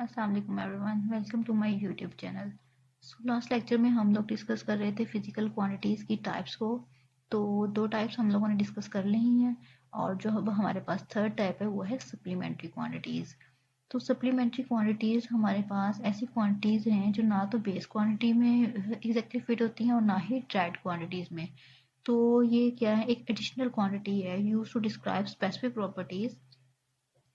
अस्सलाम वालेकुम everyone, welcome to my YouTube channel. Last lecture में हम लोग डिस्कस कर रहे थे फिजिकल क्वांटिटीज़ की टाइप्स को। तो दो टाइप्स हम लोगों ने डिस्कस कर ली हैं और जो अब हमारे पास थर्ड टाइप है वो है सप्लीमेंट्री क्वांटिटीज़। तो सप्लीमेंट्री क्वांटिटीज़ हमारे पास ऐसी क्वांटिटीज़ हैं जो ना तो बेस क्वांटिटी में एग्जैक्टली फिट होती हैं और ना ही ट्राइड क्वांटिटीज़ में। तो ये क्या है, एक एडिशनल क्वांटिटी है use to describe specific properties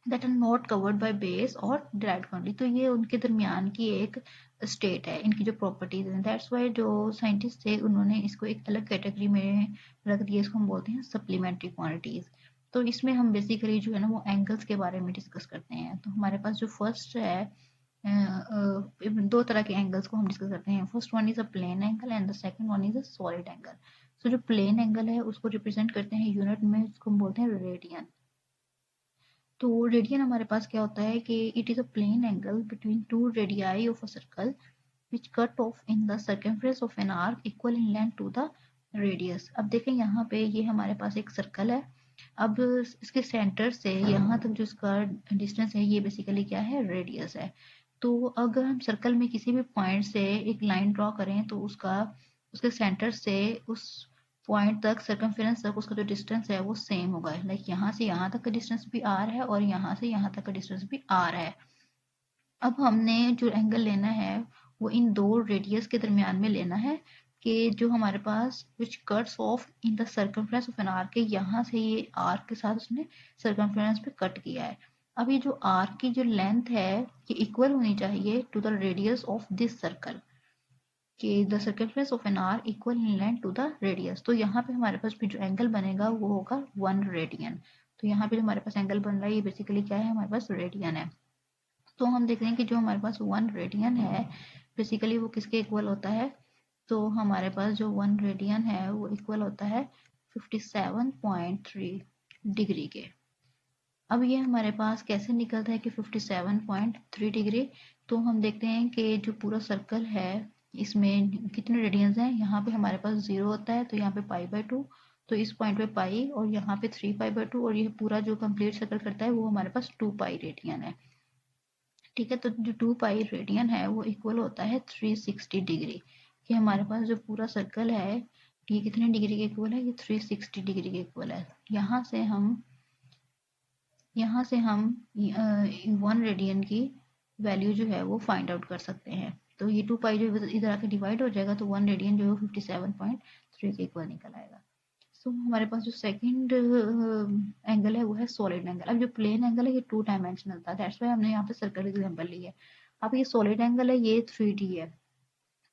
that are not covered by base और डायरेक्ट क्वांटिटी। तो ये उनके दरमियान की एक स्टेट है, इनकी जो प्रॉपर्टीज हैं। दैट्स वाई जो साइंटिस्ट थे उन्होंने इसको एक अलग कैटेगरी में रख दिया, इसको हम बोलते हैं सप्लीमेंट्री क्वांटिटीज। तो इसमें हम बेसिकली जो है ना वो एंगल्स के बारे में डिस्कस करते हैं। तो हमारे पास जो फर्स्ट है, दो तरह के एंगल्स को हम डिस्कस करते हैं। First one is a plane angle and the second one is a solid angle. So जो प्लेन एंगल है उसको रिप्रेजेंट करते हैं यूनिट में, उसको हम बोलते हैं रेडियन। तो रेडियन हमारे पास क्या होता है कि it is a plane angle between two radii of a circle which cut off in the circumference of an arc equal in length to the radius. अब देखें यहाँ पे ये हमारे पास एक सर्कल है। अब इसके सेंटर से यहाँ तक जो इसका डिस्टेंस है ये बेसिकली क्या है, रेडियस है। तो अगर हम सर्कल में किसी भी पॉइंट से एक लाइन ड्रॉ करें तो उसका उसके सेंटर से उस पॉइंट तक सर्कमफेरेंस तक उसका जो डिस्टेंस है वो सेम होगा। लाइक यहाँ से यहाँ तक का डिस्टेंस भी आर है और यहाँ से यहाँ तक का डिस्टेंस भी आर है। अब हमने जो एंगल लेना है वो इन दो रेडियस के दरमियान में लेना है कि जो हमारे पास which cuts off in the circumference of an arc के यहाँ से ये आर्क के साथ उसने सर्कमफ्रेंस पे कट किया है। अब ये जो आर्क की जो लेंथ है ये इक्वल होनी चाहिए to the radius of this circle कि the circumference of an arc equal in length to the radius. तो यहाँ पे हमारे पास भी जो एंगल बनेगा वो होगा 1 रेडियन। तो यहाँ पे जो हमारे पास एंगल बन रहा है ये बेसिकली क्या है, हमारे पास रेडियन है। तो हम देख रहे हैं कि जो हमारे पास 1 रेडियन है बेसिकली वो किसके इक्वल होता है। तो हमारे पास जो 1 रेडियन है वो इक्वल होता है 57.3 डिग्री के। अब ये हमारे पास कैसे निकलता है कि 57.3 डिग्री। तो हम देखते हैं कि जो पूरा सर्कल है इसमें कितने रेडियंस हैं। यहाँ पे हमारे पास 0 होता है तो यहाँ पे पाई/2, तो इस पॉइंट पे पाई और यहाँ पे 3 पाई/2 और ये पूरा जो कंप्लीट सर्कल करता है वो हमारे पास 2 पाई रेडियन है। ठीक है, तो जो 2 पाई रेडियन है वो इक्वल होता है 360 डिग्री। कि हमारे पास जो पूरा सर्कल है ये कितने डिग्री के इक्वल है, ये 360 डिग्री के इक्वल है। यहाँ से हम 1 रेडियन की वैल्यू जो है वो फाइंड आउट कर सकते हैं। तो ये 2 पाई जो इधर आके डिवाइड हो जाएगा तो 1 रेडियन जो है 57.3 के इक्वल निकल आएगा। सो हमारे पास जो सेकंड एंगल है वो है सॉलिड एंगल। अब जो प्लेन एंगल है ये 2 डायमेंशनल था, दैट्स वाई हमने यहाँ पे सर्कल एग्जांपल ली है। अब ये सॉलिड एंगल है ये 3D है,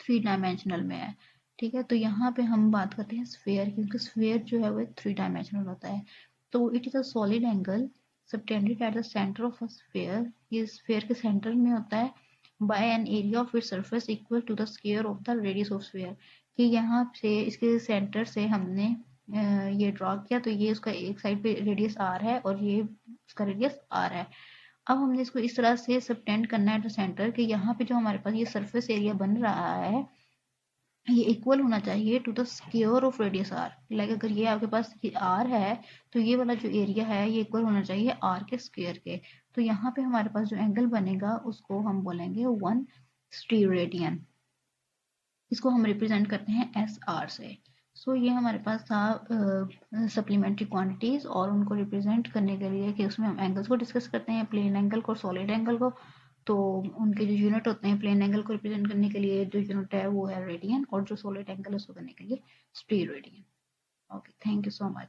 3 डायमेंशनल में है। ठीक है, तो यहाँ पे हम बात करते हैं स्फेयर की, क्योंकि स्फेयर जो है वो 3 डायमेंशनल होता है। तो it is a solid angle subtended at the centre of a sphere. ये स्फेयर के सेंटर में होता है by an area of its surface equal to the square of the radius of sphere. कि यहाँ से इसके सेंटर से हमने ये ड्रॉ किया तो ये उसका एक साइड पे रेडियस आर है और ये उसका रेडियस आर है। अब हमने इसको इस तरह से सबटेंड करना है एट द सेंटर कि यहाँ पे जो हमारे पास ये सरफेस एरिया बन रहा है ये इक्वल होना चाहिए to the square of radius R. Like अगर ये आपके पास आर है तो ये वाला जो एरिया है ये इक्वल होना चाहिए आर के स्क्वायर के। तो यहाँ पे हमारे पास जो एंगल बनेगा उसको हम बोलेंगे 1 स्टीरेडियन। इसको हम रिप्रेजेंट करते हैं एस आर से। सो ये हमारे पास था सप्लीमेंट्री क्वांटिटीज और उनको रिप्रेजेंट करने के लिए कि उसमें हम एंगल्स को डिस्कस करते हैं, प्लेन एंगल को, सॉलिड एंगल को। तो उनके जो यूनिट होते हैं प्लेन एंगल को रिप्रेजेंट करने के लिए जो यूनिट है वो है रेडियन और जो सॉलिड एंगल है उसको करने के लिए steradian. Okay, thank you so much.